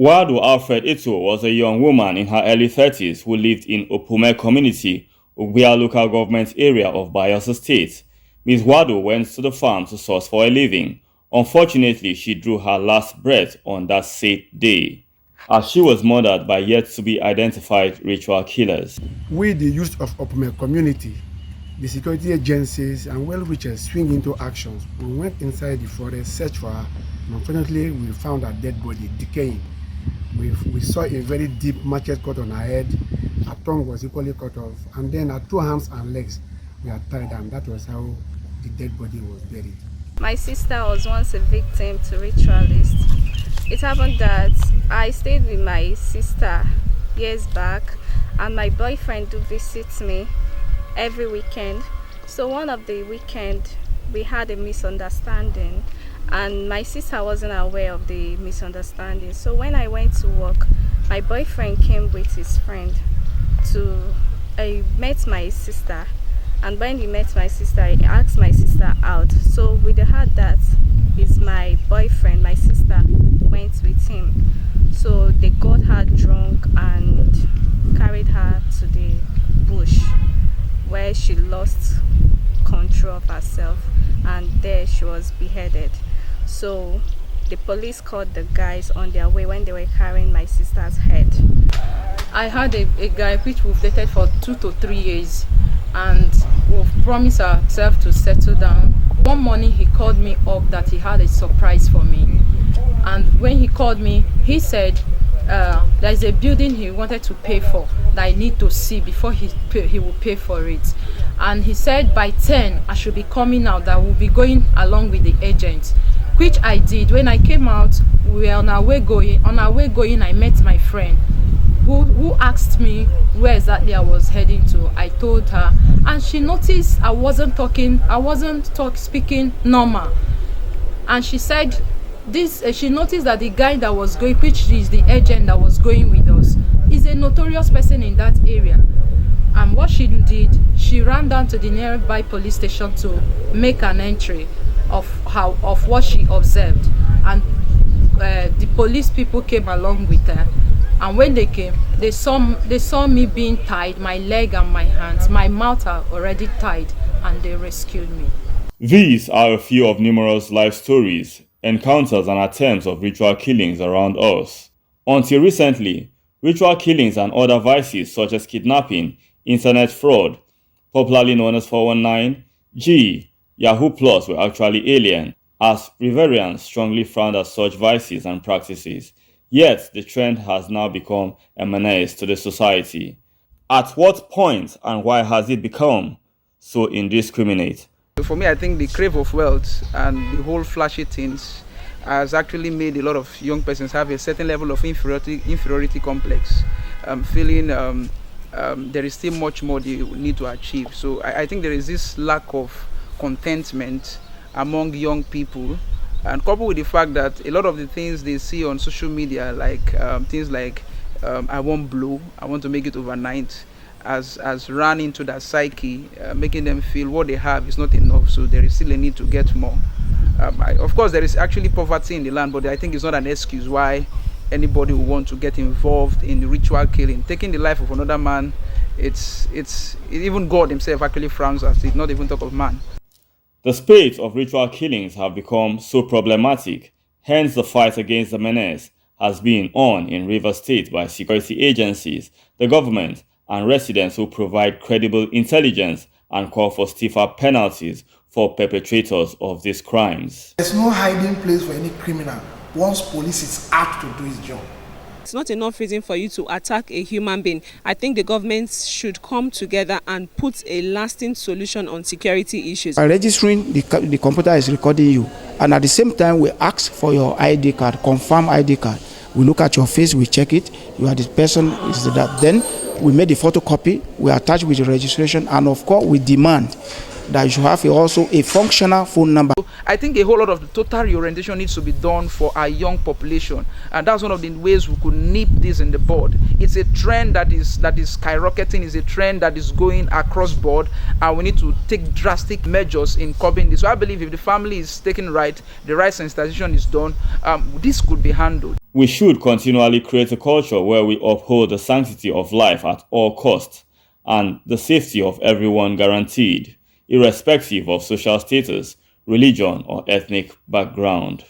Wadu Alfred Ito was a young woman in her early 30s who lived in Opume community, Ugbia local government area of Bayelsa State. Ms. Wadu went to the farm to source for a living. Unfortunately, she drew her last breath on that said day, as she was murdered by yet-to-be-identified ritual killers. We, the youth of Opume community, the security agencies and well-wishers swing into actions. We went inside the forest, searched for her, and unfortunately we found her dead body decaying. We saw a very deep machete cut on her head, her tongue was equally cut off, and then her 2 hands and legs were tied down. That was how the dead body was buried. My sister was once a victim to ritualists. It happened that I stayed with my sister years back, and my boyfriend do visit me every weekend. So one of the weekend we had a misunderstanding, and my sister wasn't aware of the misunderstanding. So when I went to work, my boyfriend came with his friend I met my sister, and when he met my sister, he asked my sister out. So with the heart that is my boyfriend, my sister went with him. So they got her drunk and carried her to the bush, where she lost control of herself, and there she was beheaded. So the police caught the guys on their way when they were carrying my sister's head. I had a guy which we've dated for 2 to 3 years, and we've promised ourselves to settle down. One morning he called me up that he had a surprise for me, and when he called me, he said there's a building he wanted to pay for that I need to see before he will pay for it. And he said by 10 I should be coming out, that we'll be going along with the agent, which I did. When I came out, we were on our way going. I met my friend who asked me where exactly I was heading to. I told her, and she noticed I wasn't speaking normal. And she said she noticed that the guy that was going, which is the agent that was going with us, is a notorious person in that area. And what she did, she ran down to the nearby police station to make an entry of what she observed. And the police people came along with her. And when they came, they saw me being tied, my leg and my hands. My mouth are already tied, and they rescued me. These are a few of numerous life stories, encounters and attempts of ritual killings around us. Until recently, ritual killings and other vices such as kidnapping, internet fraud, popularly known as 419, Yahoo Plus were actually alien, as Riverians strongly frowned at such vices and practices. Yet, the trend has now become a menace to the society. At what point and why has it become so indiscriminate? For me, I think the crave of wealth and the whole flashy things has actually made a lot of young persons have a certain level of inferiority complex, feeling there is still much more they need to achieve. So I think there is this lack of contentment among young people, and coupled with the fact that a lot of the things they see on social media, like things like I want blow, I want to make it overnight, has run into that psyche, making them feel what they have is not enough, so there is still a need to get more. Of course, there is actually poverty in the land, but I think it's not an excuse why anybody will want to get involved in the ritual killing. Taking the life of another man, even God himself actually frowns at it, not even talk of man. The spate of ritual killings have become so problematic, hence the fight against the menace has been on in Rivers State by security agencies, the government, and residents who provide credible intelligence and call for stiffer penalties for perpetrators of these crimes. There's no hiding place for any criminal once police is apt to do his job. It's not enough reason for you to attack a human being. I think the government should come together and put a lasting solution on security issues. By registering, the computer is recording you, and at the same time we ask for your ID card, confirm ID card. We look at your face, we check it, you are the person, is that. Then we make the photocopy, we attach with the registration, and of course we demand that you should have also a functional phone number. I think a whole lot of the total reorientation needs to be done for our young population, and that's one of the ways we could nip this in the bud. It's a trend that is skyrocketing, it's a trend that is going across board, and we need to take drastic measures in curbing this. So I believe if the family is taken right, the right sensitization is done, this could be handled. We should continually create a culture where we uphold the sanctity of life at all costs and the safety of everyone guaranteed, irrespective of social status, religion, or ethnic background.